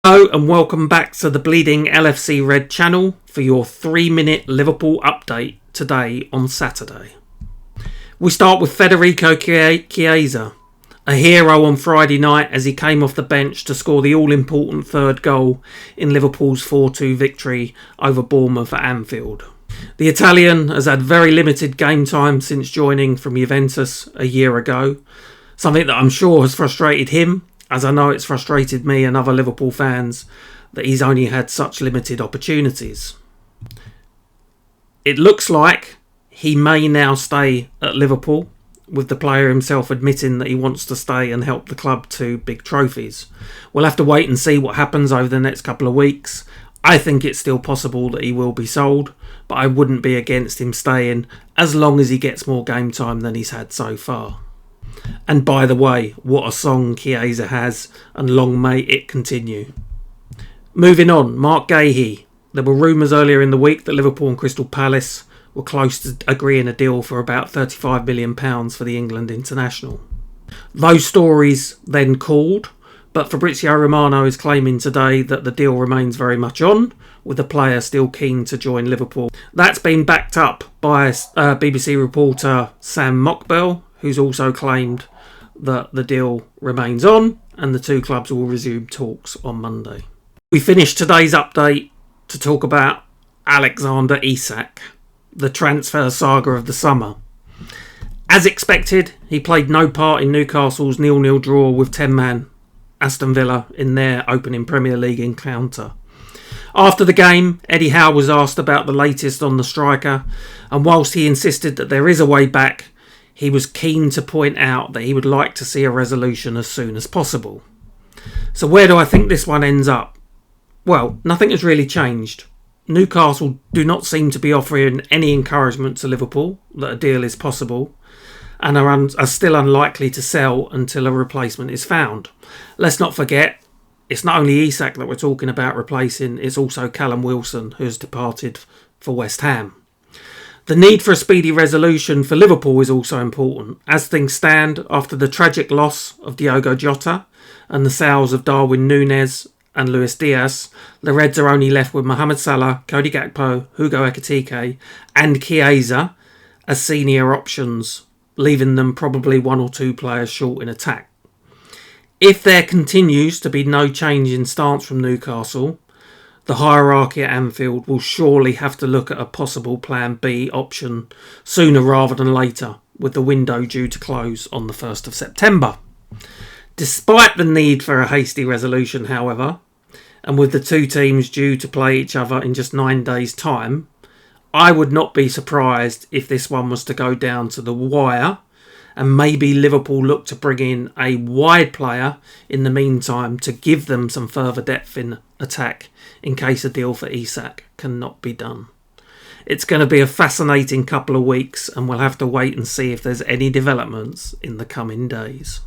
Hello and welcome back to the Bleeding LFC Red channel for your 3-minute Liverpool update today on Saturday. We start with Federico Chiesa, a hero on Friday night as he came off the bench to score the all-important third goal in Liverpool's 4-2 victory over Bournemouth at Anfield. The Italian has had very limited game time since joining from Juventus a year ago, something that I'm sure has frustrated him, as I know it's frustrated me and other Liverpool fans that he's only had such limited opportunities. It looks like he may now stay at Liverpool, with the player himself admitting that he wants to stay and help the club to big trophies. We'll have to wait and see what happens over the next couple of weeks. I think it's still possible that he will be sold, but I wouldn't be against him staying as long as he gets more game time than he's had so far. And by the way, what a song Chiesa has, and long may it continue. Moving on, Marc Guehi. There were rumours earlier in the week that Liverpool and Crystal Palace were close to agreeing a deal for about £35 million for the England international. Those stories then cooled, but Fabrizio Romano is claiming today that the deal remains very much on, with the player still keen to join Liverpool. That's been backed up by BBC reporter Sam Mockbell, who's also claimed that the deal remains on and the two clubs will resume talks on Monday. We finish today's update to talk about Alexander Isak, the transfer saga of the summer. As expected, he played no part in Newcastle's 0-0 draw with 10-man Aston Villa in their opening Premier League encounter. After the game, Eddie Howe was asked about the latest on the striker, and whilst he insisted that there is a way back, he was keen to point out that he would like to see a resolution as soon as possible. So where do I think this one ends up? Well, nothing has really changed. Newcastle do not seem to be offering any encouragement to Liverpool that a deal is possible, and are still unlikely to sell until a replacement is found. Let's not forget, it's not only Isak that we're talking about replacing, it's also Callum Wilson, who has departed for West Ham. The need for a speedy resolution for Liverpool is also important. As things stand, after the tragic loss of Diogo Jota and the sales of Darwin Núñez and Luis Diaz, the Reds are only left with Mohamed Salah, Cody Gakpo, Hugo Ekitike and Chiesa as senior options, leaving them probably one or two players short in attack. If there continues to be no change in stance from Newcastle, the hierarchy at Anfield will surely have to look at a possible Plan B option sooner rather than later, with the window due to close on the 1st of September. Despite the need for a hasty resolution, however, and with the two teams due to play each other in just 9 days' time, I would not be surprised if this one was to go down to the wire, and maybe Liverpool look to bring in a wide player in the meantime to give them some further depth in attack in case a deal for Isak cannot be done. It's going to be a fascinating couple of weeks, and we'll have to wait and see if there's any developments in the coming days.